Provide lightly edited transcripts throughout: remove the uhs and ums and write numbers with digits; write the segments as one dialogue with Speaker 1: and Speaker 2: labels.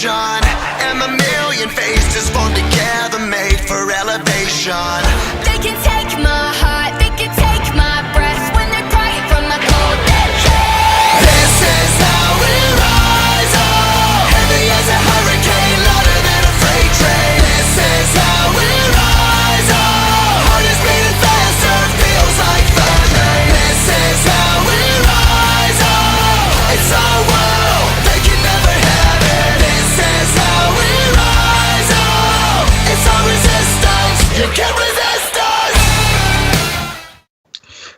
Speaker 1: nation, and the million faces formed together made for elevation.
Speaker 2: They can take my heart, they can take my breath when they're crying from my cold dead chest.
Speaker 1: This is how we rise up, heavy as a hurricane, louder than a freight train. This is how we rise up, heart is beating faster, feels like thunder. This is how we rise up, it's our world, they can never have it. This is how we rise up, it's our resistance, you can't resist us.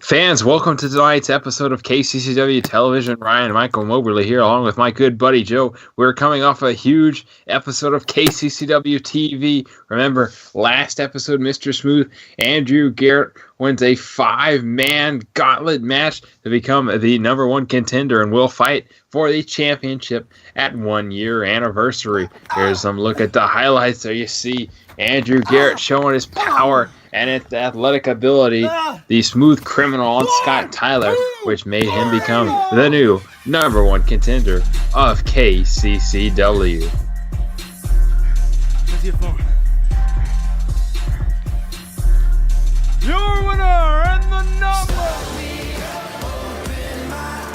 Speaker 3: Fans, welcome to tonight's episode of KCCW Television. Ryan and Michael Moberly here, along with my good buddy Joe. We're coming off a huge episode of KCCW TV. Remember, last episode, Mr. Smooth, Andrew Garrett wins a 5-man gauntlet match to become the number one contender and will fight for the championship at 1 year anniversary. Here's some look at the highlights. There you see Andrew Garrett showing his power and its athletic ability, the smooth criminal on Scott Tyler, which made him become the new number one contender of KCCW.
Speaker 4: Where's your phone? Your winner and the number.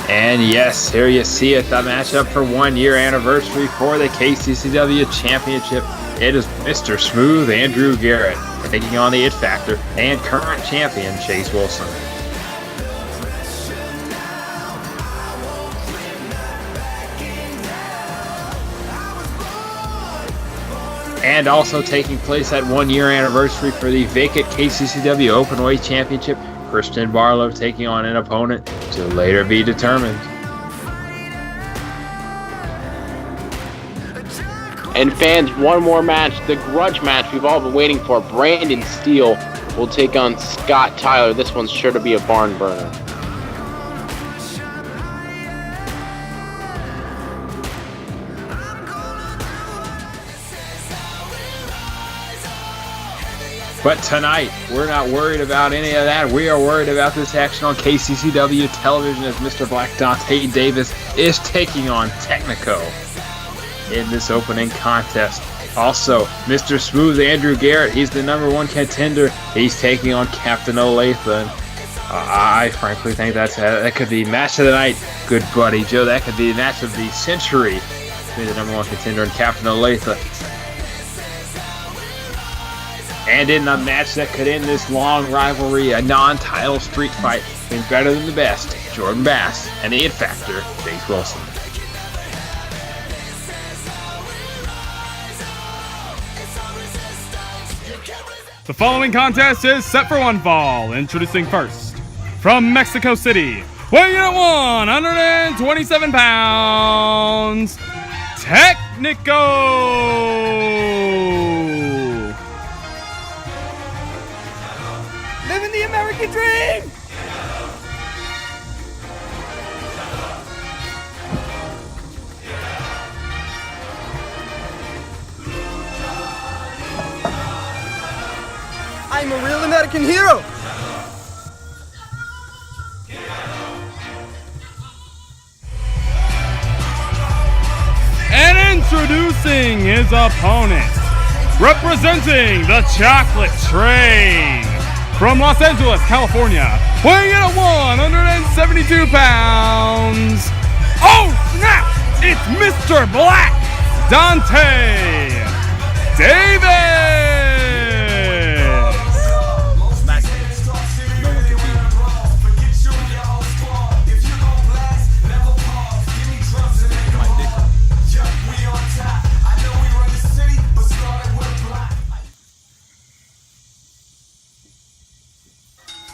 Speaker 3: And yes, here you see it, the matchup for 1 year anniversary for the KCCW Championship. It is Mr. Smooth Andrew Garrett taking on the It Factor and current champion Chase Wilson. And also taking place at 1 year anniversary for the vacant KCCW Openweight Championship, Christian Barlow taking on an opponent to later be determined.
Speaker 5: And fans, one more match, the grudge match we've all been waiting for. Brandon Steele will take on Scott Tyler. This one's sure to be a barn burner.
Speaker 3: But tonight, we're not worried about any of that. We are worried about this action on KCCW Television as Mr. Black Donte Davis is taking on Technico in this opening contest. Also, Mr. Smooth Andrew Garrett, he's the number one contender. He's taking on Captain Olathe. And I frankly think that could be match of the night, good buddy Joe. That could be the match of the century between the number one contender and Captain Olathe. And in a match that could end this long rivalry, a non-title street fight between better than the best, Jordan Bass and the It Factor, Chase Wilson.
Speaker 4: The following contest is set for one fall. Introducing first, from Mexico City, weighing in at 127 pounds, Technico! Living the American dream!
Speaker 6: I'm a real American hero!
Speaker 4: And introducing his opponent, representing the Chocolate Train, from Los Angeles, California, weighing in at 172 pounds. Oh snap! It's Mr. Black, Donte Davis!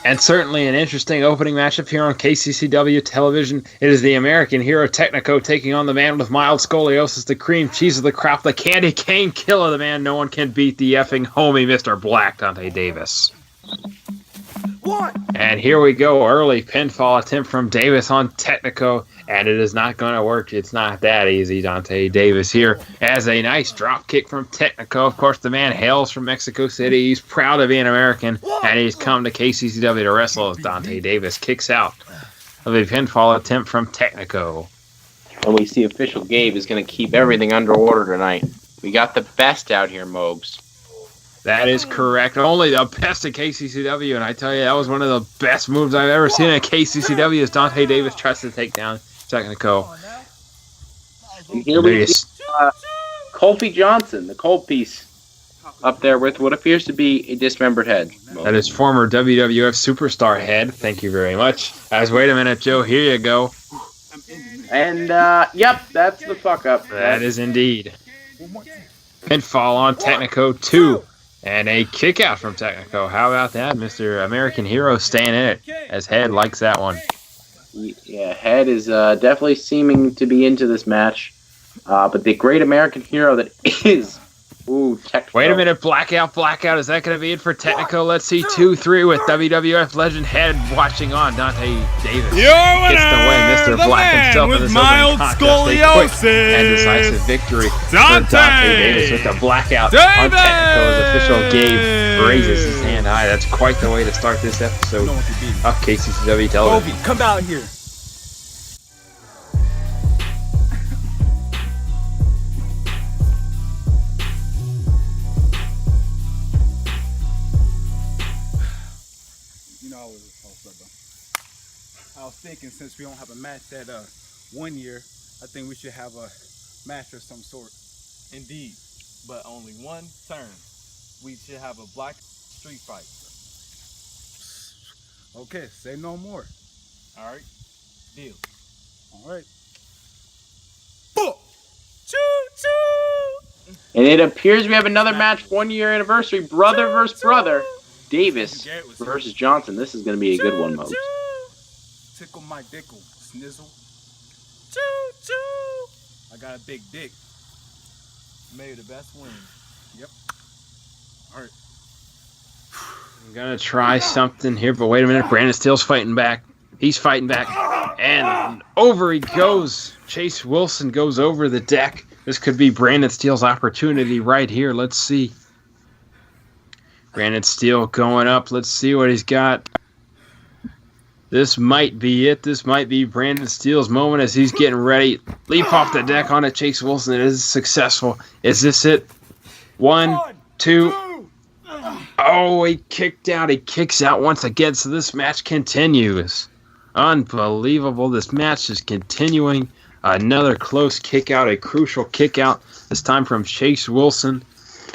Speaker 3: And certainly an interesting opening matchup here on KCCW Television. It is the American hero Technico taking on the man with mild scoliosis, the cream cheese of the crop, the candy cane killer, the man no one can beat, the effing homie, Mr. Black Donte Davis.
Speaker 6: What?
Speaker 3: And here we go, early pinfall attempt from Davis on Technico, and it is not going to work. It's not that easy. Donte Davis here has a nice drop kick from Technico. Of course, the man hails from Mexico City. He's proud to be an American, and he's come to KCCW to wrestle as Donte Davis kicks out of a pinfall attempt from Technico.
Speaker 5: And we see official Gabe is going to keep everything under order tonight. We got the best out here, Mogs.
Speaker 3: That is correct. Only the best at KCCW, and I tell you, that was one of the best moves I've ever seen at KCCW as Donte Davis tries to take down Technico.
Speaker 5: And here we see Kofi Johnson, the cold piece, up there with what appears to be a dismembered head.
Speaker 3: That is former WWF superstar head. Thank you very much. Wait a minute, Joe. Here you go.
Speaker 5: And, yep, that's the fuck up.
Speaker 3: That is indeed. Pinfall on Technico 2. And a kick out from Technico. How about that? Mr. American Hero staying in it, as Head likes that one.
Speaker 5: Yeah, Head is definitely seeming to be into this match. But the great American Hero that is... Ooh, Technico.
Speaker 3: Wait a minute, blackout. Is that going to be it for Technico? Let's see 2-3 with WWF legend Head watching on. Donte Davis
Speaker 4: Your winner,
Speaker 3: gets the win. Mr.
Speaker 4: the
Speaker 3: Black
Speaker 4: man
Speaker 3: himself in
Speaker 4: with
Speaker 3: this
Speaker 4: mild
Speaker 3: opening contest. A quick and
Speaker 4: scoliosis.
Speaker 3: decisive victory
Speaker 4: Donte
Speaker 3: for Donte Davis with the blackout on Technico's official. Gabe raises his hand high. That's quite the way to start this episode of KCCW Television.
Speaker 6: Kobe, come out here. I was thinking, since we don't have a match that 1 year, I think we should have a match of some sort.
Speaker 7: Indeed, but only one turn. We should have a black street fight.
Speaker 6: Okay, say no more.
Speaker 7: All right, deal.
Speaker 6: All right.
Speaker 5: And it appears we have another match, 1 year anniversary, brother versus brother. Davis versus Johnson. This is going to be a good one, Mogs.
Speaker 6: Tickle my dickle, snizzle. I got a big dick.
Speaker 7: May the best win.
Speaker 6: Yep. All right.
Speaker 3: I'm going to try something here, but wait a minute. Brandon Steele's fighting back. He's fighting back. And over he goes. Chase Wilson goes over the deck. This could be Brandon Steele's opportunity right here. Let's see. Brandon Steele going up. Let's see what he's got. This might be it. This might be Brandon Steele's moment as he's getting ready. Leap off the deck onto Chase Wilson. It is successful. Is this it? 1, 2. Oh, he kicked out. He kicks out once again. So this match continues. Unbelievable. This match is continuing. Another close kick out. A crucial kick out. This time from Chase Wilson.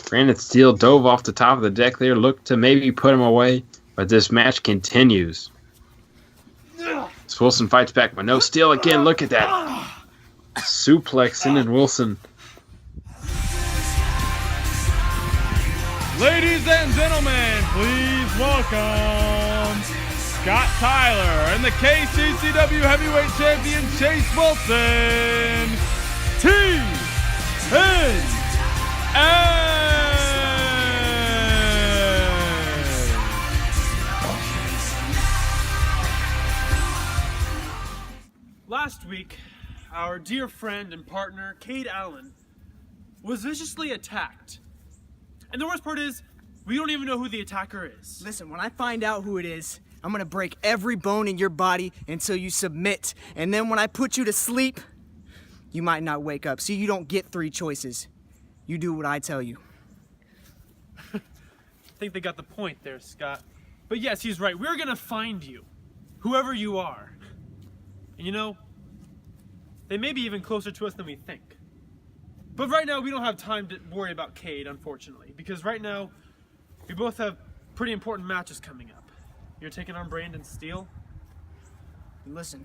Speaker 3: Brandon Steele dove off the top of the deck there. Looked to maybe put him away. But this match continues. Wilson fights back, but no Steele again. Look at that. Suplexing and Wilson.
Speaker 4: Ladies and gentlemen, please welcome Scott Tyler and the KCCW Heavyweight Champion Chase Wilson.
Speaker 8: Last week, our dear friend and partner, Cade Allin, was viciously attacked. And the worst part is, we don't even know who the attacker is.
Speaker 9: Listen, when I find out who it is, I'm gonna break every bone in your body until you submit. And then when I put you to sleep, you might not wake up. See, you don't get 3 choices. You do what I tell you.
Speaker 8: I think they got the point there, Scott. But yes, he's right. We're gonna find you, whoever you are. And you know, they may be even closer to us than we think. But right now, we don't have time to worry about Cade, unfortunately. Because right now, we both have pretty important matches coming up. You're taking on Brandon Steele.
Speaker 9: Listen,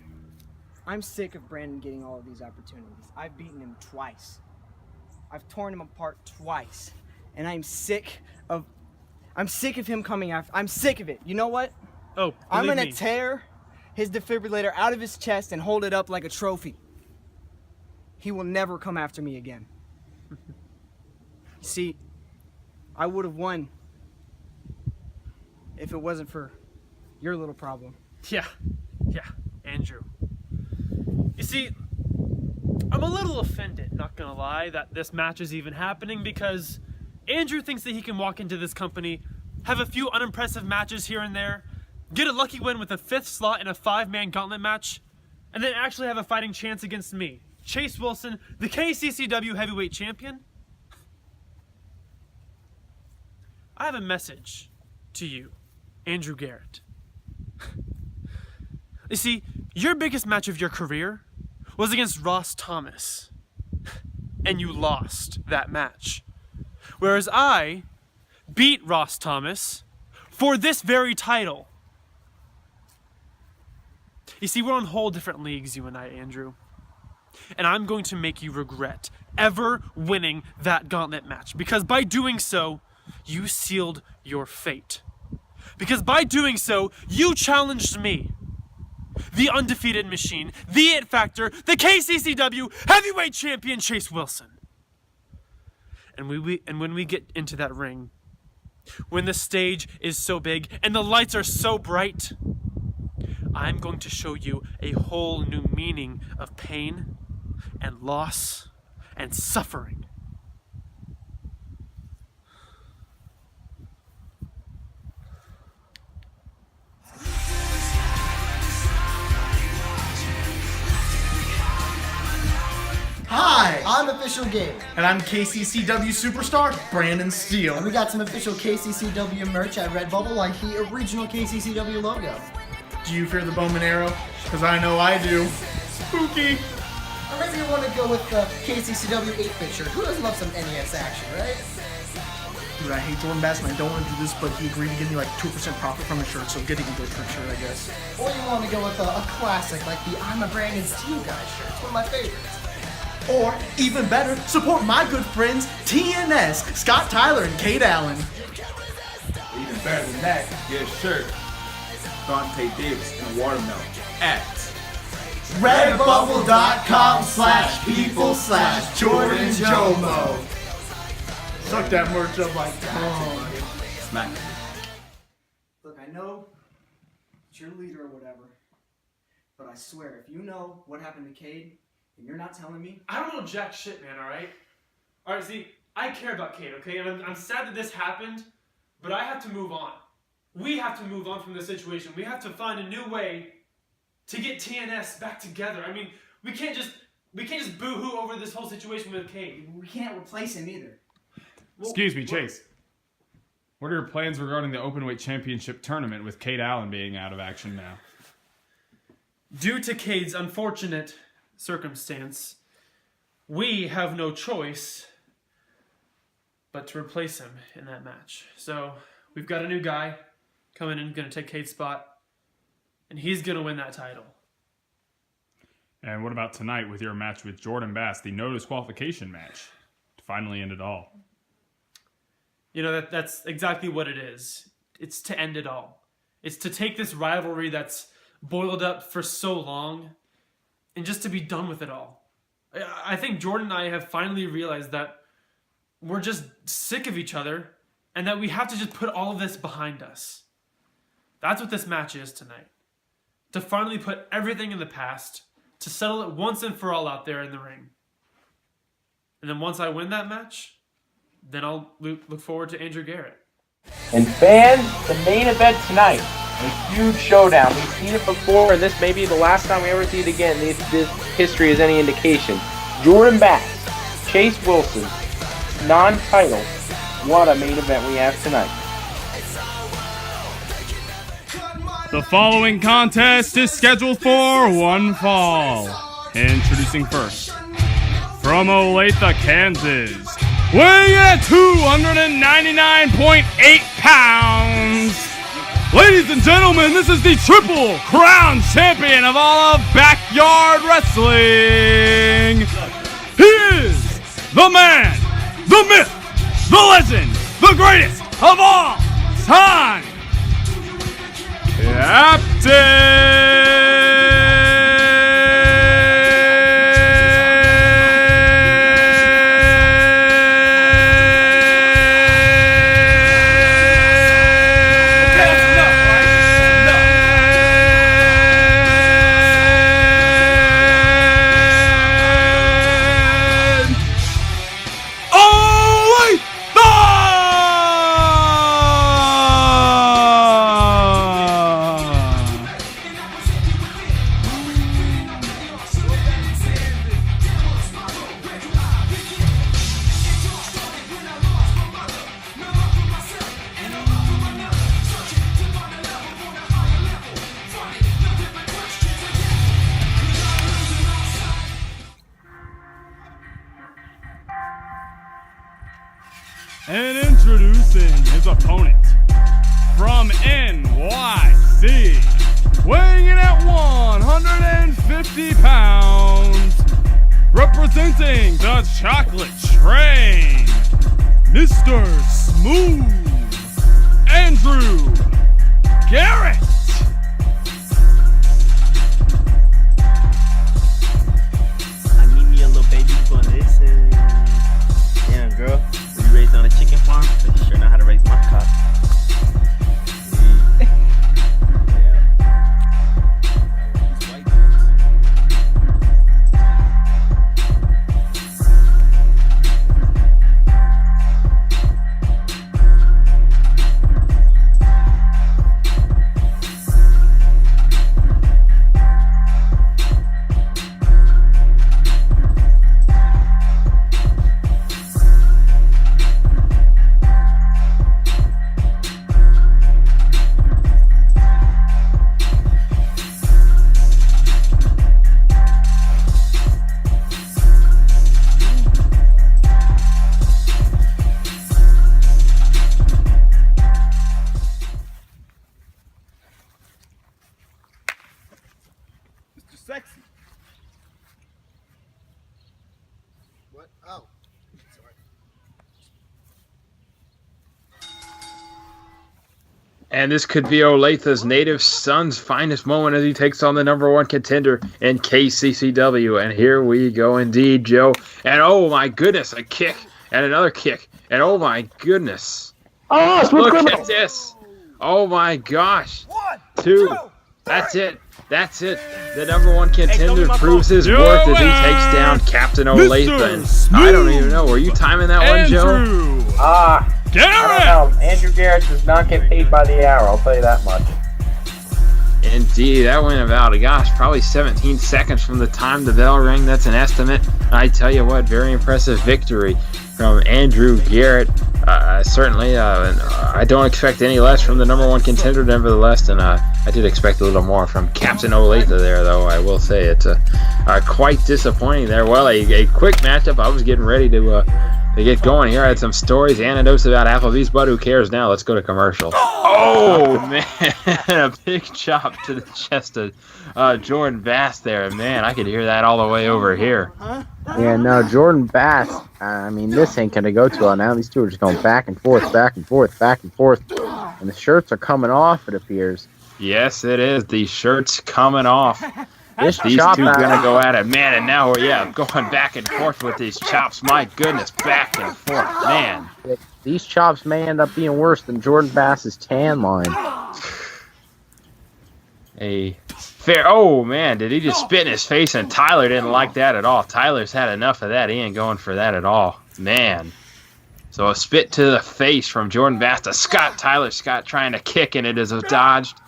Speaker 9: I'm sick of Brandon getting all of these opportunities. I've beaten him twice. I've torn him apart twice. And I'm sick of him coming after. I'm sick of it. You know what?
Speaker 8: Oh,
Speaker 9: I'm
Speaker 8: believe
Speaker 9: gonna
Speaker 8: me.
Speaker 9: tear his defibrillator out of his chest and hold it up like a trophy. He will never come after me again. See, I would have won if it wasn't for your little problem.
Speaker 8: Yeah, Andrew. You see, I'm a little offended, not gonna lie, that this match is even happening because Andrew thinks that he can walk into this company, have a few unimpressive matches here and there, get a lucky win with a 5th slot in a 5-man gauntlet match, and then actually have a fighting chance against me, Chase Wilson, the KCCW Heavyweight Champion? I have a message to you, Andrew Garrett. You see, your biggest match of your career was against Ross Thomas, and you lost that match. Whereas I beat Ross Thomas for this very title. You see, we're on whole different leagues, you and I, Andrew. And I'm going to make you regret ever winning that gauntlet match. Because by doing so, you sealed your fate. Because by doing so, you challenged me. The undefeated machine, the it factor, the KCCW Heavyweight Champion Chase Wilson. And when we get into that ring, when the stage is so big and the lights are so bright, I'm going to show you a whole new meaning of pain and loss and suffering.
Speaker 10: Hi, I'm Official Gabe.
Speaker 11: And I'm KCCW superstar Brandon Steele.
Speaker 10: And we got some official KCCW merch at Redbubble, like the original KCCW logo.
Speaker 11: Do you fear the Bowman arrow? Because I know I do. Spooky.
Speaker 10: Or maybe you want to go with the KCCW 8-bit shirt. Who doesn't love some NES action, right?
Speaker 11: Dude, I hate Jordan Bass and I don't want to do this, but he agreed to give me like 2% profit from the shirt, so get an ego trick shirt, I guess.
Speaker 10: Or you want to go with a classic, like the I'm a Brandon Steele guy shirt. It's one of my favorites.
Speaker 11: Or, even better, support my good friends TNS, Scott Tyler and Cade Allin.
Speaker 6: Even better than that, get a shirt. Donte Davis and a watermelon at
Speaker 10: redbubble.com/people/JordanJomo.
Speaker 11: Suck that merch up like
Speaker 6: smack.
Speaker 9: Look, I know it's your leader or whatever, but I swear, if you know what happened to Cade, and you're not telling me,
Speaker 8: I don't know jack shit, man, alright? Alright, see, I care about Cade, okay? And I'm sad that this happened, but I have to move on. We have to move on from this situation. We have to find a new way to get TNS back together. I mean, we can't just boo-hoo over this whole situation with Cade.
Speaker 9: we can't replace him either.
Speaker 8: Well,
Speaker 4: Excuse me, Chase. What are your plans regarding the Openweight Championship tournament with Cade Allin being out of action now?
Speaker 8: Due to Cade's unfortunate circumstance, we have no choice but to replace him in that match. So we've got a new guy coming in, going to take Cade's spot, and he's going to win that title.
Speaker 4: And what about tonight with your match with Jordan Bass, the no disqualification match, to finally end it all?
Speaker 8: You know, that's exactly what it is. It's to end it all. It's to take this rivalry that's boiled up for so long and just to be done with it all. I think Jordan and I have finally realized that we're just sick of each other and that we have to just put all of this behind us. That's what this match is tonight. To finally put everything in the past, to settle it once and for all out there in the ring. And then once I win that match, then I'll look forward to Andrew Garrett.
Speaker 5: And fans, the main event tonight, a huge showdown. We've seen it before, and this may be the last time we ever see it again. If this history is any indication. Jordan Bass, Chase Wilson, non-title. What a main event we have tonight.
Speaker 4: The following contest is scheduled for one fall. Introducing first, from Olathe, Kansas, weighing at 299.8 pounds. Ladies and gentlemen, this is the Triple Crown Champion of all of backyard wrestling. He is the man, the myth, the legend, the greatest of all time, Captain And introducing his opponent from NYC, weighing in at 150 pounds, representing the Chocolate Train, Mr. Smooth, Andrew Garrett.
Speaker 12: I need me a little baby for this. Damn, girl, were you raised on a chicken farm? But you sure know how to raise my cock.
Speaker 6: Sexy.
Speaker 10: What? Oh. Sorry.
Speaker 3: And this could be Olathe's native son's finest moment as he takes on the number one contender in KCCW. And here we go indeed, Joe. And oh my goodness, a kick and another kick. And oh my goodness.
Speaker 5: Oh,
Speaker 3: look at this. Oh my gosh. 1, 2. That's it. That's it. The number one contender proves his worth as he takes down Captain Olathe. I don't even know. Were you timing that one, Joe?
Speaker 5: Garrett! I don't know. Andrew Garrett does not get paid by the hour, I'll tell you that much.
Speaker 3: Indeed, that went about, probably 17 seconds from the time the bell rang. That's an estimate. I tell you what, very impressive victory from Andrew Garrett. Certainly, I don't expect any less from the number one contender, nevertheless, and I did expect a little more from Captain Olathe there, though. I will say it's quite disappointing there. Well, a quick matchup. I was getting ready to get going here. I had some stories, anecdotes about Applebee's, but who cares now? Let's go to commercial. Oh, man, a big chop to the chest of Jordan Bass there. Man, I could hear that all the way over here.
Speaker 5: Yeah, no, Jordan Bass, I mean, this ain't going to go too well now. These two are just going back and forth, back and forth, back and forth. And the shirts are coming off, it appears.
Speaker 3: Yes, it is. The shirt's coming off.
Speaker 5: These
Speaker 3: two are going to go at it. Man, and now we're, going back and forth with these chops. My goodness, back and forth. Man.
Speaker 5: These chops may end up being worse than Jordan Bass's tan line.
Speaker 3: Oh, man, did he just spit in his face? And Tyler didn't like that at all. Tyler's had enough of that. He ain't going for that at all. Man. So a spit to the face from Jordan Bass to Scott. Tyler Scott trying to kick, and it is dodged.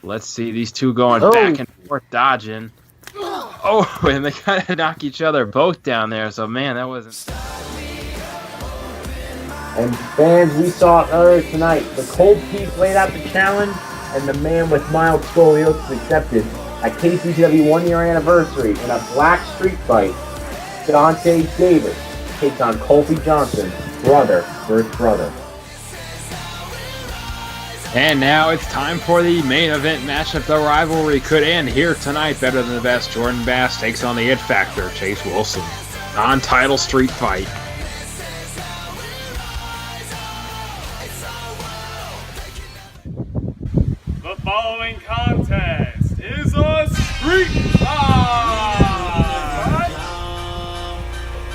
Speaker 3: Let's see these two going back and forth, dodging. Oh, and they kind of knock each other both down there. So, man, that wasn't...
Speaker 5: And fans, we saw it earlier tonight. The Cold Peak laid out the challenge, and the man with mild scoliosis accepted. A KCCW 1-year anniversary in a black street fight. Donte Davis takes on Colby Johnson, brother versus brother.
Speaker 3: And now it's time for the main event matchup. The rivalry could end here tonight. Better than the best. Jordan Bass takes on the It Factor, Chase Wilson. Non-title street fight.
Speaker 4: The following contest is a street fight.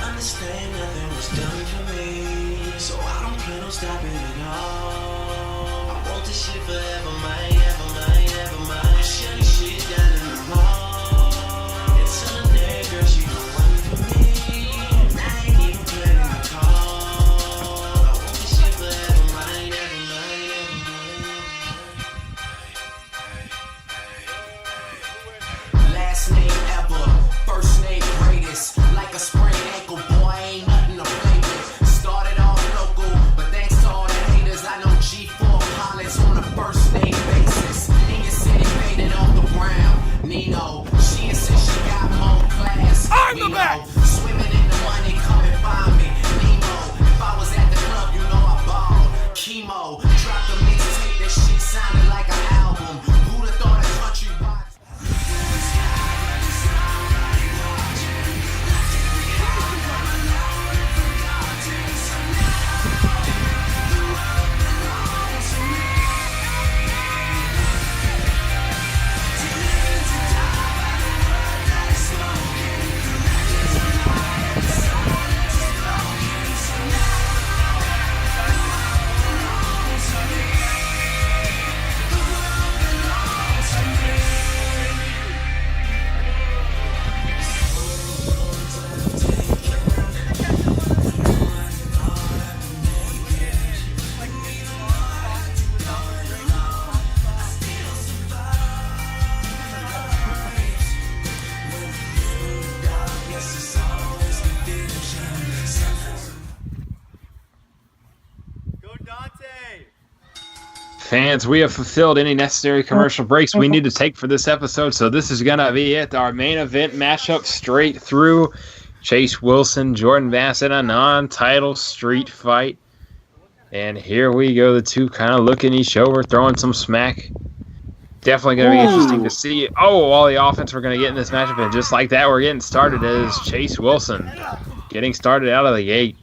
Speaker 1: Understand nothing was done for me, so I don't plan on stopping at all. I want this shit forever, mine, ever mine, ever mine. Shut this shit down in the mall. It's on there, girl, she don't want for me. And I ain't even playing
Speaker 3: Fans, we have fulfilled any necessary commercial breaks we need to take for this episode, so this is going to be it. Our main event matchup straight through. Chase Wilson, Jordan Bass in a non-title street fight. And here we go, the two kind of looking each over, throwing some smack. Definitely going to be interesting to see all the offense we're going to get in this matchup. And just like that, we're getting started as Chase Wilson getting started out of the gate.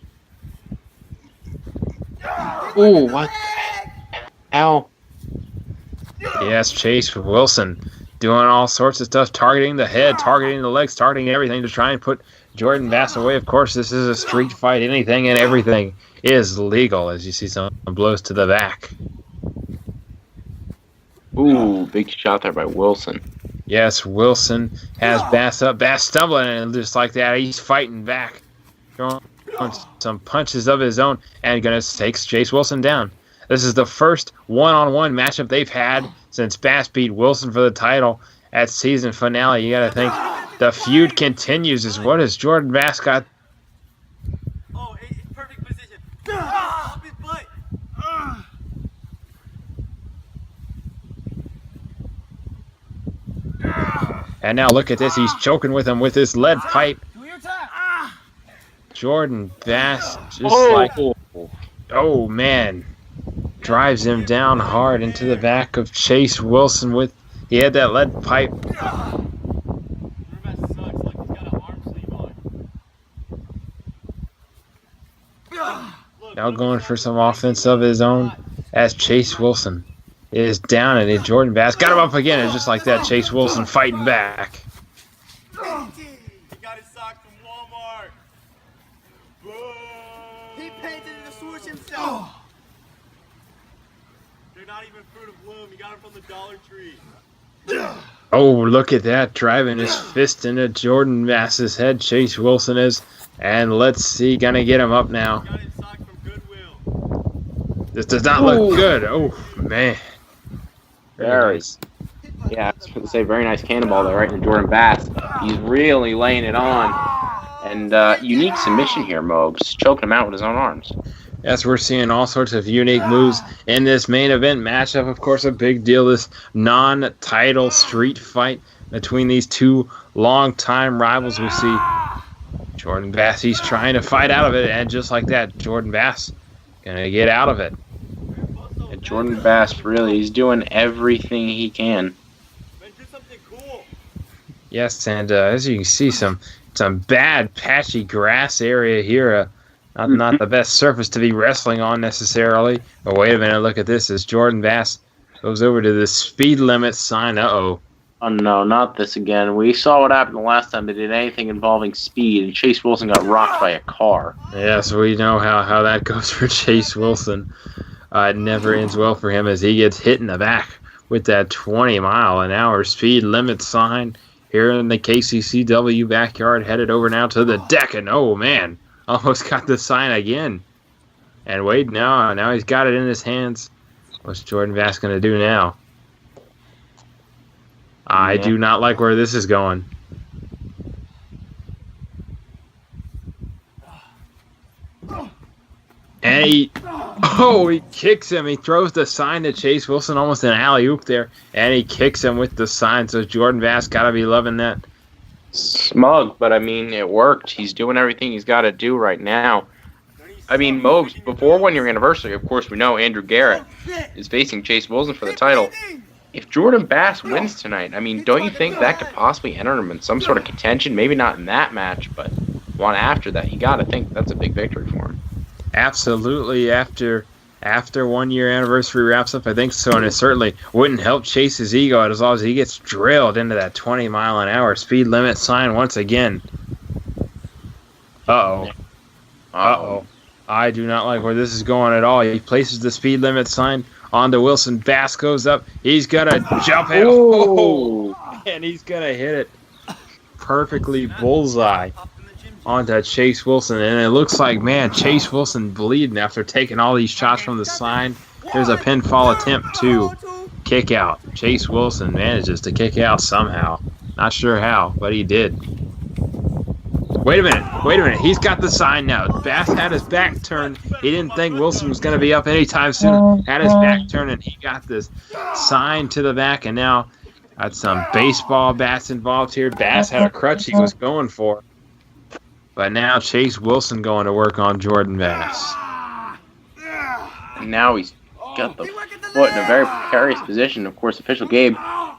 Speaker 5: Ooh, what the hell?
Speaker 3: Yes, Chase Wilson doing all sorts of stuff, targeting the head, targeting the legs, targeting everything to try and put Jordan Bass away. Of course, this is a street fight. Anything and everything is legal, as you see some blows to the back.
Speaker 5: Ooh, big shot there by Wilson.
Speaker 3: Yes, Wilson has Bass up. Bass stumbling, and just like that, he's fighting back. Throwing some punches of his own, and going to take Chase Wilson down. This is the first one-on-one matchup they've had since Bass beat Wilson for the title at season finale. You got to think the feud continues. Is what has Jordan Bass got?
Speaker 7: Oh, it's perfect position. Up his butt.
Speaker 3: And now look at this. He's choking with him with his lead pipe. Jordan Bass oh man, drives him down hard into the back of Chase Wilson with, he had that lead pipe. Now going for some offense of his own as Chase Wilson is down, and then Jordan Bass got him up again. It's just like that, Chase Wilson fighting back.
Speaker 7: He got his socks from Walmart. He painted the swoosh himself. They're not even Fruit of Bloom. He got them from the Dollar Tree.
Speaker 3: Oh, look at that, driving his fist into Jordan Bass's head. Chase Wilson is, and let's see, gonna get him up now.
Speaker 7: He got his socks from Goodwill.
Speaker 3: This does not look good. Oh man.
Speaker 5: Very nice. Yeah, I was going to say, very nice cannonball there right into Jordan Bass. He's really laying it on. And unique submission here, Mobes. Choking him out with his own arms.
Speaker 3: Yes, we're seeing all sorts of unique moves in this main event matchup. Of course, a big deal, this non-title street fight between these two long-time rivals. We see Jordan Bass, he's trying to fight out of it, and just like that, Jordan Bass gonna get out of it.
Speaker 5: And Jordan Bass, really, he's doing everything he can.
Speaker 3: Yes, and as you can see, some bad patchy grass area here. Not the best surface to be wrestling on necessarily. But wait a minute, look at this. As Jordan Bass goes over to the speed limit sign. Uh-oh.
Speaker 5: Oh, no, not this again. We saw what happened the last time they did anything involving speed, and Chase Wilson got rocked by a car.
Speaker 3: Yes, we know how that goes for Chase Wilson. It never ends well for him as he gets hit in the back with that 20-mile-an-hour speed limit sign here in the KCCW backyard, headed over now to the deck. And, oh, man, almost got the sign again. And wait, now he's got it in his hands. What's Jordan Bass going to do now? I do not like where this is going. And he kicks him. He throws the sign to Chase Wilson, almost an alley-oop there. And he kicks him with the sign. So Jordan Bass got to be loving that.
Speaker 5: Smug, but I mean, it worked. He's doing everything he's got to do right now. I mean, Mobes, before 1 year anniversary, of course, we know Andrew Garrett is facing Chase Wilson for the title. If Jordan Bass wins tonight, I mean, don't you think that could possibly enter him in some sort of contention? Maybe not in that match, but one after that. You got to think that's a big victory for him.
Speaker 3: Absolutely. After 1 year anniversary wraps up, I think so, and it certainly wouldn't help Chase's ego as long as he gets drilled into that 20-mile-an-hour speed limit sign once again. Uh-oh. I do not like where this is going at all. He places the speed limit sign onto Wilson. Bass goes up. He's going to jump it. And he's going to hit it perfectly bullseye onto Chase Wilson. And it looks like, man, Chase Wilson bleeding after taking all these shots from the sign. There's a pinfall attempt to kick out. Chase Wilson manages to kick out somehow. Not sure how, but he did. Wait a minute. He's got the sign now. Bass had his back turned. He didn't think Wilson was going to be up anytime soon. Had his back turned, and he got this sign to the back, and now got some baseball bats involved here. Bass had a crutch he was going for. But now Chase Wilson going to work on Jordan Bass.
Speaker 5: And now he's got the foot in a very precarious position. Of course, official Gabe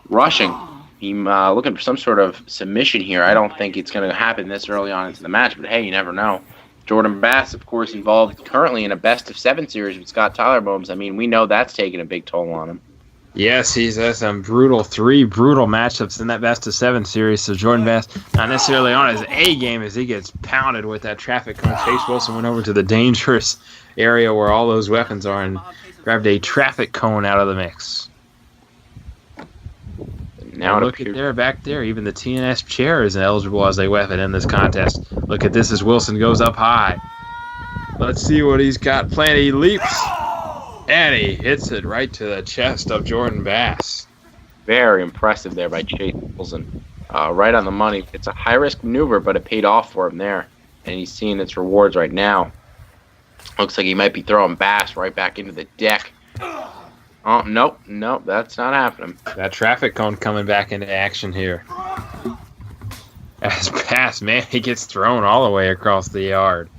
Speaker 5: rushing. He's looking for some sort of submission here. I don't think it's going to happen this early on into the match, but hey, you never know. Jordan Bass, of course, involved currently in a best-of-7 series with Scott Tyler Bones. I mean, we know that's taking a big toll on him.
Speaker 3: Yes, he's had some three brutal matchups in that best-of-7 series. So Jordan Bass, not necessarily on his A game as he gets pounded with that traffic cone. Chase Wilson went over to the dangerous area where all those weapons are and grabbed a traffic cone out of the mix. Now look at there, back there. Even the TNS chair is eligible as a weapon in this contest. Look at this as Wilson goes up high. Let's see what he's got planned. He leaps, and he hits it right to the chest of Jordan Bass.
Speaker 5: Very impressive there by Chase Wilson. Right on the money. It's a high-risk maneuver, but it paid off for him there. And he's seeing its rewards right now. Looks like he might be throwing Bass right back into the deck. Oh, nope, that's not happening.
Speaker 3: That traffic cone coming back into action here. As Bass, man, he gets thrown all the way across the yard.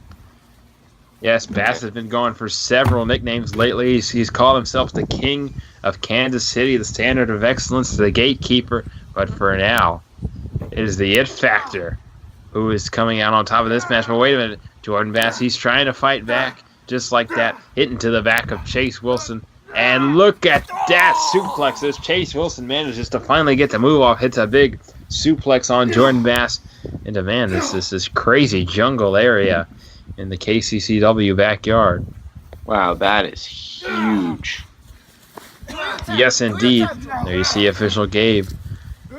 Speaker 3: Yes, Bass has been going for several nicknames lately. He's called himself the King of Kansas City, the Standard of Excellence, the Gatekeeper. But for now, it is the It Factor who is coming out on top of this match. But wait a minute, Jordan Bass, he's trying to fight back just like that, hitting to the back of Chase Wilson. And look at that suplex as Chase Wilson manages to finally get the move off. Hits a big suplex on Jordan Bass into, man, this is crazy jungle area in the KCCW backyard.
Speaker 5: Wow, that is huge.
Speaker 3: Yes, indeed. There you see official Gabe.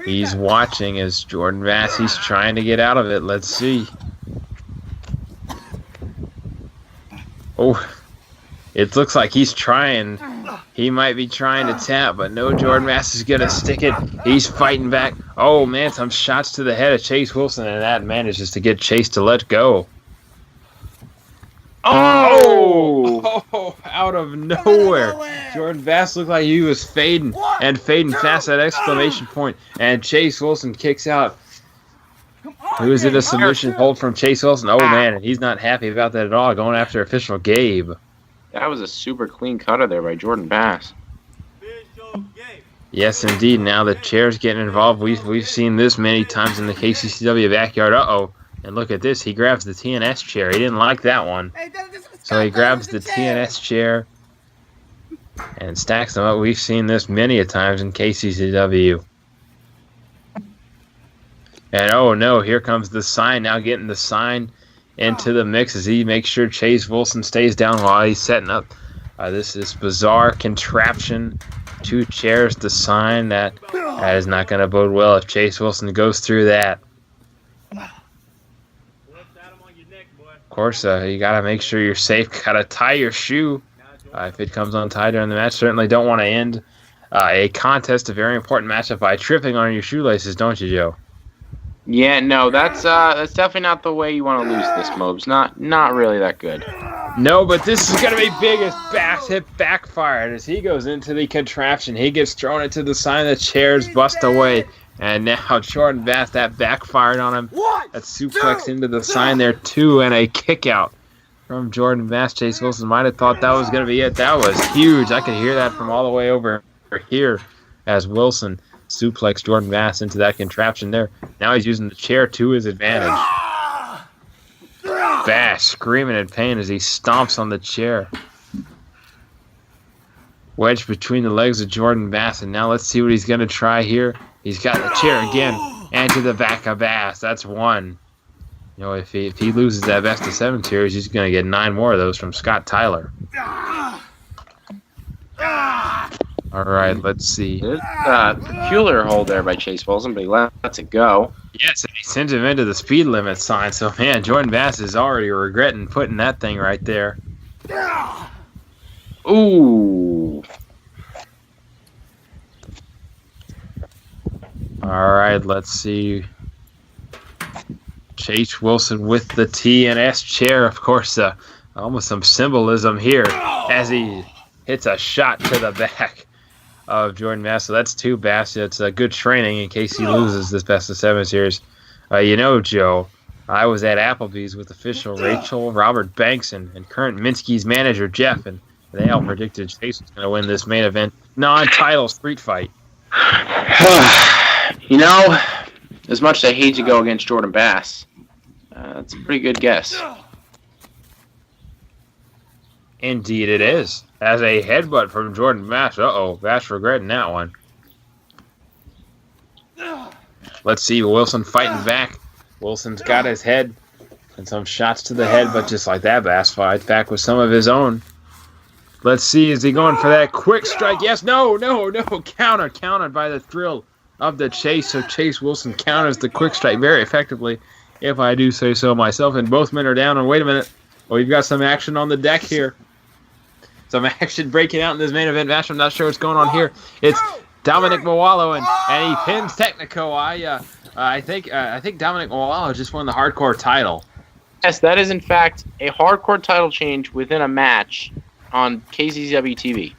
Speaker 3: He's watching as Jordan Bass, he's trying to get out of it. Let's see. Oh, it looks like he's trying. He might be trying to tap, but no, Jordan Bass is going to stick it. He's fighting back. Oh, man, some shots to the head of Chase Wilson, and that manages to get Chase to let go. Oh, out of nowhere. Jordan Bass looked like he was fading fast, that exclamation point, and Chase Wilson kicks out. Who is it, a submission hold from Chase Wilson? Oh, man, he's not happy about that at all, going after official Gabe.
Speaker 5: That was a super clean cutter there by Jordan Bass.
Speaker 3: Yes, indeed. Now the chair's getting involved. We've seen this many times in the KCCW backyard. Uh-oh. And look at this. He grabs the TNS chair. He didn't like that one. So he grabs the TNS chair and stacks them up. We've seen this many a times in KCCW. And oh no, here comes the sign. Now getting the sign into the mix as he makes sure Chase Wilson stays down while he's setting up this bizarre contraption. 2 chairs to sign. That is not going to bode well if Chase Wilson goes through that. Of course, you got to make sure you're safe. Got to tie your shoe if it comes untied during the match. Certainly don't want to end a contest, a very important matchup, by tripping on your shoelaces, don't you, Joe?
Speaker 5: Yeah, no, that's definitely not the way you want to lose this, Mobes. Not really that good.
Speaker 3: No, but this is going to be big as Bass hit backfired as he goes into the contraption. He gets thrown into the sign, the chairs bust away. And now Jordan Bass, that backfired on him. That suplex into the sign there, too, and a kick out from Jordan Bass. Chase Wilson might have thought that was going to be it. That was huge. I could hear that from all the way over here as Wilson suplex Jordan Bass into that contraption there. Now he's using the chair to his advantage. Bass screaming in pain as he stomps on the chair. Wedged between the legs of Jordan Bass, and now let's see what he's going to try here. He's got the chair again, and to the back of Bass. That's 1. You know, if he loses that best-of-7 series, he's going to get 9 more of those from Scott Tyler. All right, let's see.
Speaker 5: Peculiar hold there by Chase Wilson, but he lets it go.
Speaker 3: Yes, and he sends him into the speed limit sign. So, man, Jordan Bass is already regretting putting that thing right there.
Speaker 5: Ooh.
Speaker 3: All right, let's see. Chase Wilson with the TNS chair. Of course, almost some symbolism here as he hits a shot to the back of Jordan Bass. So that's 2 baskets. Good training in case he loses this best of 7 series. Joe, I was at Applebee's with official Rachel, Robert Banks, and current Minsky's manager, Jeff, and they all predicted Chase was going to win this main event non-title street fight.
Speaker 5: As much as I hate to go against Jordan Bass, that's a pretty good guess.
Speaker 3: Indeed it is. As a headbutt from Jordan Bass. Bass regretting that one. Let's see, Wilson fighting back. Wilson's got his head and some shots to the head, but just like that, Bass fights back with some of his own. Let's see, is he going for that quick strike? Yes, no. Countered by the thrill of the chase. So Chase Wilson counters the quick strike very effectively, if I do say so myself. And both men are down. And wait a minute. We've got some action on the deck here. Some action breaking out in this main event match. I'm not sure what's going on here. It's Dominic Mawalo, and he pins Technico. I think Dominic Mawalo just won the hardcore title.
Speaker 5: Yes, that is in fact a hardcore title change within a match on KCCW TV.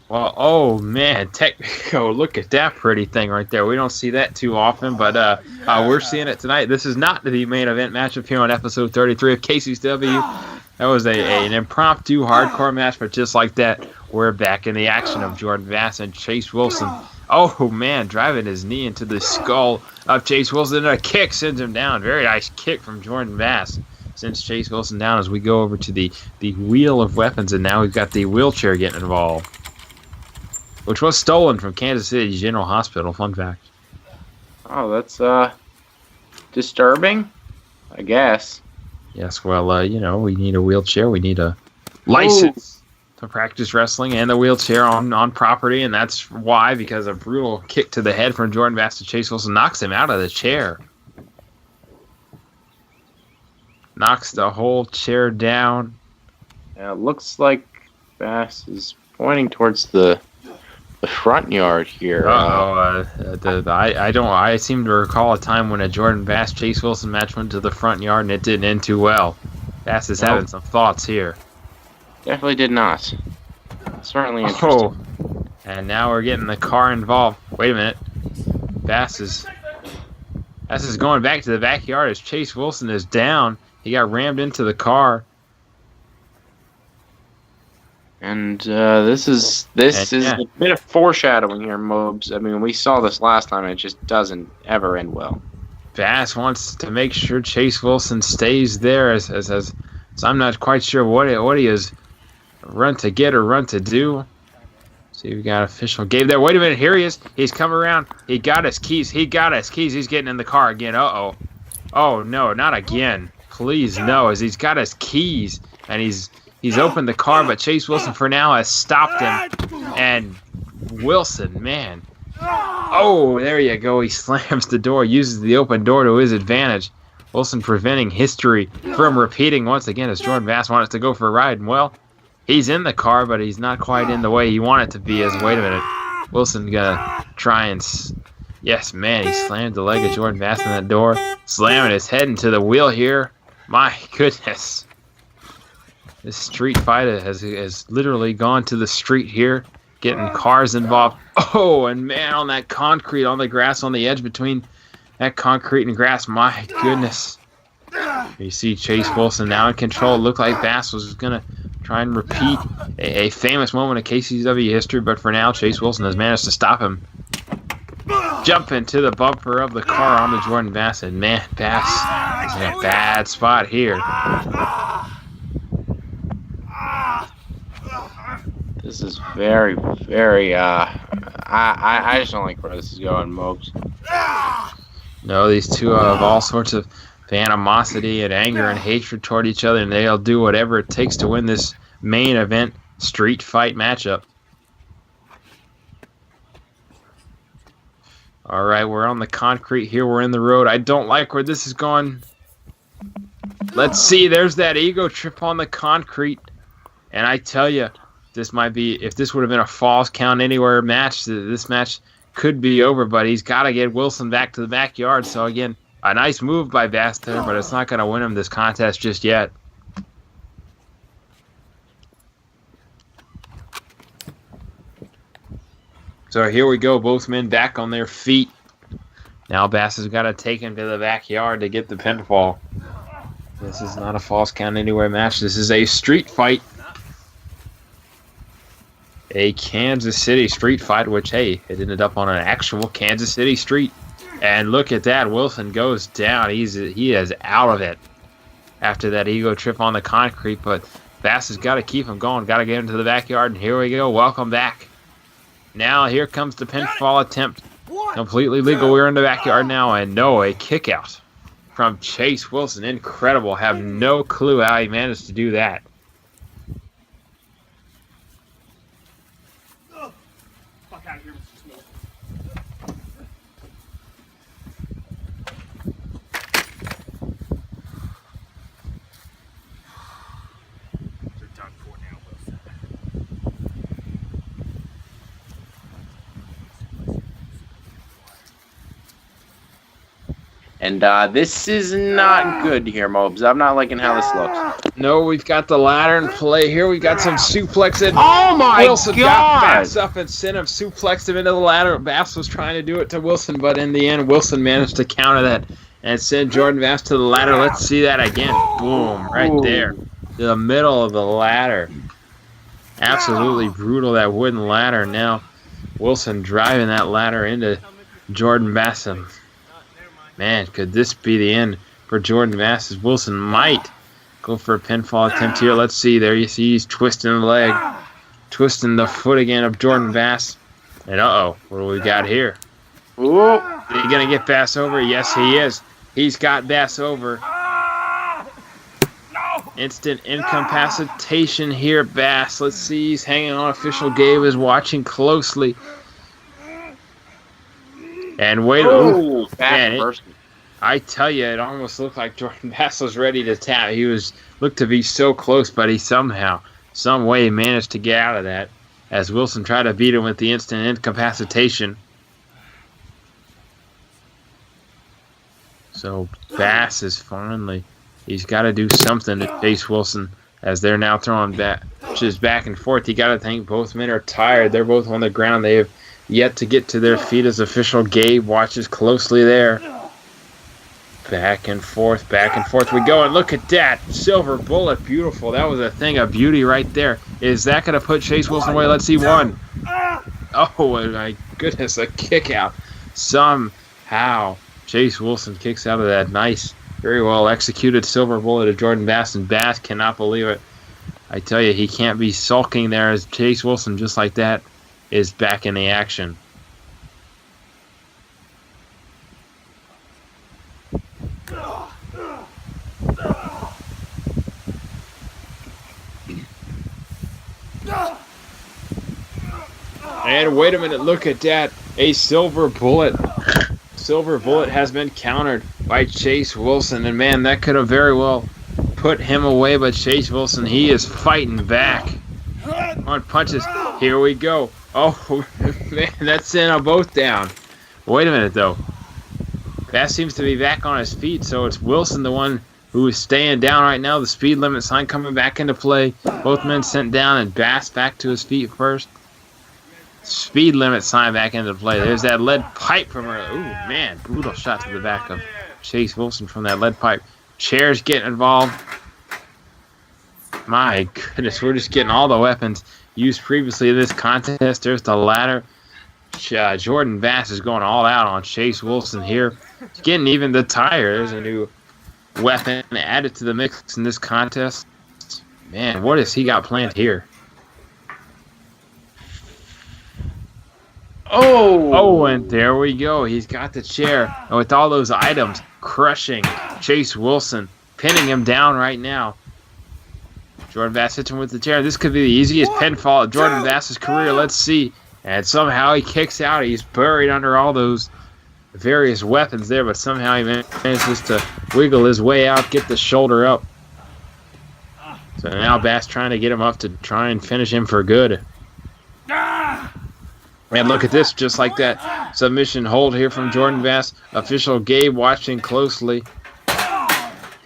Speaker 3: Well, oh man, Technico, look at that pretty thing right there. We don't see that too often, but we're seeing it tonight. This is not the main event matchup here on episode 33 of KCCW. That was an impromptu hardcore match, but just like that, we're back in the action of Jordan Bass and Chase Wilson. Oh man, driving his knee into the skull of Chase Wilson, and a kick sends him down. Very nice kick from Jordan Bass. Sends Chase Wilson down as we go over to the wheel of weapons, and now we've got the wheelchair getting involved, which was stolen from Kansas City General Hospital. Fun fact.
Speaker 5: Oh, that's disturbing, I guess.
Speaker 3: Yes, well, we need a wheelchair. We need a license to practice wrestling and the wheelchair on property, and that's why, because a brutal kick to the head from Jordan Bass to Chase Wilson knocks him out of the chair. Knocks the whole chair down.
Speaker 5: Yeah, it looks like Bass is pointing towards the front yard here.
Speaker 3: I seem to recall a time when a Jordan Bass Chase Wilson match went to the front yard and it didn't end too well. Bass is having some thoughts here.
Speaker 5: Definitely did not. Certainly interesting.
Speaker 3: And now we're getting the car involved. Wait a minute. Bass is going back to the backyard as Chase Wilson is down. He got rammed into the car.
Speaker 5: And this is a bit of foreshadowing here, Mobes. I mean, we saw this last time, and it just doesn't ever end well.
Speaker 3: Bass wants to make sure Chase Wilson stays there, as I'm not quite sure what he is run to get or run to do. See, we got official Gabe there. Wait a minute, here he is. He's coming around. He got his keys. He's getting in the car again. Uh-oh. Oh, no, not again. Please, no, as he's got his keys, and he's opened the car, but Chase Wilson for now has stopped him. And Wilson, man. Oh, there you go. He slams the door, uses the open door to his advantage. Wilson preventing history from repeating once again as Jordan Bass wanted to go for a ride. And, well, he's in the car, but he's not quite in the way he wanted to be. Wait a minute. Wilson gonna try and... Yes, man, he slammed the leg of Jordan Bass in that door. Slamming his head into the wheel here. My goodness. This street fight has literally gone to the street here, getting cars involved. Oh, and man, on that concrete, on the grass, on the edge between that concrete and grass, my goodness. You see Chase Wilson now in control. It looked like Bass was going to try and repeat a famous moment of KCCW history, but for now, Chase Wilson has managed to stop him. Jump into the bumper of the car onto Jordan Bass, and man, Bass is in a bad spot here.
Speaker 5: This is very, very, I just don't like where this is going, Mopes.
Speaker 3: No, these two have all sorts of animosity and anger and hatred toward each other, and they'll do whatever it takes to win this main event street fight matchup. All right, we're on the concrete here. We're in the road. I don't like where this is going. Let's see. There's that ego trip on the concrete. And I tell you, this might be, if this would have been a falls count anywhere match, this match could be over. But he's got to get Wilson back to the backyard. So again, A nice move by Bass there, but it's not going to win him this contest just yet. So here we go, both men back on their feet. Now Bass has got to take him to the backyard to get the pinfall. This is not a false count anywhere match. This is a street fight. A Kansas City street fight, which, hey, it ended up on an actual Kansas City street. And look at that. Wilson goes down. He is out of it after that ego trip on the concrete. But Bass has got to keep him going. Got to get him to the backyard. And here we go. Welcome back. Now here comes the pinfall attempt. Completely legal. We're in the backyard now. And no, a kick out from Chase Wilson. Incredible. Have no clue how he managed to do that.
Speaker 8: Fuck out of here, Mr. Smith. You're done for now, Wilson.
Speaker 5: And this is not good here, Mobes. I'm not liking how this looks.
Speaker 3: No, we've got the ladder in play here. We've got some suplexing.
Speaker 5: Oh my
Speaker 3: Wilson
Speaker 5: God!
Speaker 3: got Bass up and sent him, suplexed him into the ladder. Bass was trying to do it to Wilson, but in the end, Wilson managed to counter that and send Jordan Bass to the ladder. Let's see that again. Boom, right there. The middle of the ladder. Absolutely brutal, that wooden ladder. Now, Wilson driving that ladder into Jordan Bass. Man, could this be the end for Jordan Bass? As Wilson might go for a pinfall attempt here. Let's see. There you see he's twisting the leg. Twisting the foot again of Jordan Bass. And uh-oh, what do we got here?
Speaker 5: Ooh.
Speaker 3: Is he going to get Bass over? Yes, he is. He's got Bass over. Instant incapacitation here, Bass. Let's see. He's hanging on. Official Gabe is watching closely. And wait, I tell you, it almost looked like Jordan Bass was ready to tap. He looked to be so close, but he somehow, some way managed to get out of that as Wilson tried to beat him with the instant incapacitation. So Bass is finally, he's got to do something to Chase Wilson as they're now throwing just back and forth. You got to think both men are tired. They're both on the ground. They have yet to get to their feet as official Gabe watches closely there. Back and forth we go. And look at that. Silver bullet. Beautiful. That was a thing of beauty right there. Is that going to put Chase Wilson away? Let's see. One. Oh, my goodness. A kick out. Somehow Chase Wilson kicks out of that. Nice. Very well executed silver bullet of Jordan Bass. And Bass cannot believe it. I tell you, he can't be sulking there as Chase Wilson just like that is back in the action. And wait a minute, look at that. A silver bullet. Silver bullet has been countered by Chase Wilson. And man, that could have very well put him away. But Chase Wilson, he is fighting back. On punches. Here we go. Oh, man, that's sent them both down. Wait a minute, though. Bass seems to be back on his feet, so it's Wilson, the one who is staying down right now. The speed limit sign coming back into play. Both men sent down and Bass back to his feet first. Speed limit sign back into play. There's that lead pipe from her. Ooh, man, brutal shot to the back of Chase Wilson from that lead pipe. Chairs getting involved. My goodness, we're just getting all the weapons used previously in this contest. There's the ladder. Jordan Bass is going all out on Chase Wilson here. Getting even the tire. There's a new weapon added to the mix in this contest. Man, what has he got planned here? Oh, and there we go. He's got the chair. And with all those items, crushing Chase Wilson, pinning him down right now. Jordan Bass hits him with the chair. This could be the easiest pinfall of Jordan Bass's career. Let's see. And somehow he kicks out. He's buried under all those various weapons there, but somehow he manages to wiggle his way out, get the shoulder up. So now Bass trying to get him up to try and finish him for good. And look at this, just like that submission hold here from Jordan Bass. Official Gabe watching closely.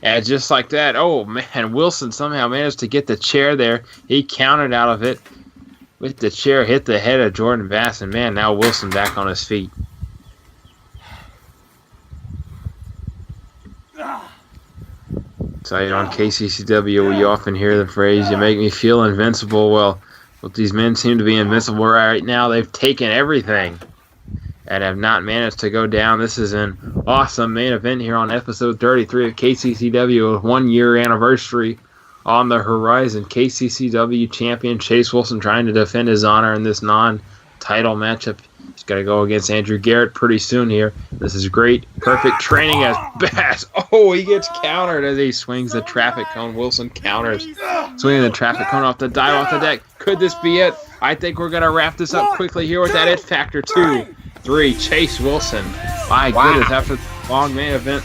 Speaker 3: And just like that, oh man, Wilson somehow managed to get the chair there. He countered out of it with the chair, hit the head of Jordan Bass, and man, now Wilson back on his feet. So on KCCW, we often hear the phrase, "You make me feel invincible." Well, these men seem to be invincible right now. They've taken everything and have not managed to go down. This is an awesome main event here on episode 33 of KCCW, a 1-year anniversary on the horizon. KCCW champion Chase Wilson trying to defend his honor in this non-title matchup. He's got to go against Andrew Garrett pretty soon here. This is great. Perfect training as Bass. Oh, he gets countered as he swings the traffic cone. Wilson counters. Swinging the traffic cone off the dive off the deck. Could this be it? I think we're going to wrap this up quickly here with that it factor. 2, 3. Chase Wilson. My goodness, after the long main event,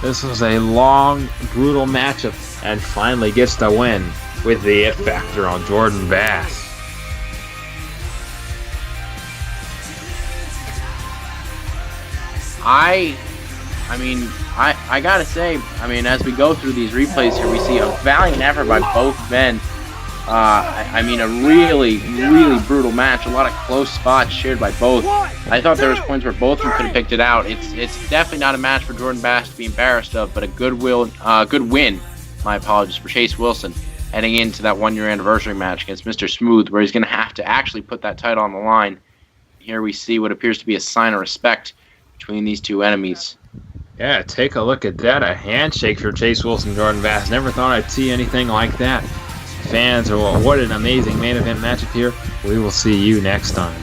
Speaker 3: this was a long, brutal matchup, and finally gets the win with the it factor on Jordan Bass.
Speaker 5: I gotta say, as we go through these replays here, we see a valiant effort by both men. A really, really brutal match. A lot of close spots shared by both. I thought there was points where both of them could have picked it out. It's definitely not a match for Jordan Bass to be embarrassed of, but a good win. My apologies, for Chase Wilson heading into that 1-year anniversary match against Mr. Smooth, where he's going to have to actually put that title on the line. Here we see what appears to be a sign of respect between these two enemies.
Speaker 3: Yeah, take a look at that. A handshake for Chase Wilson, Jordan Bass. Never thought I'd see anything like that. Fans, what an amazing main event matchup here. We will see you next time.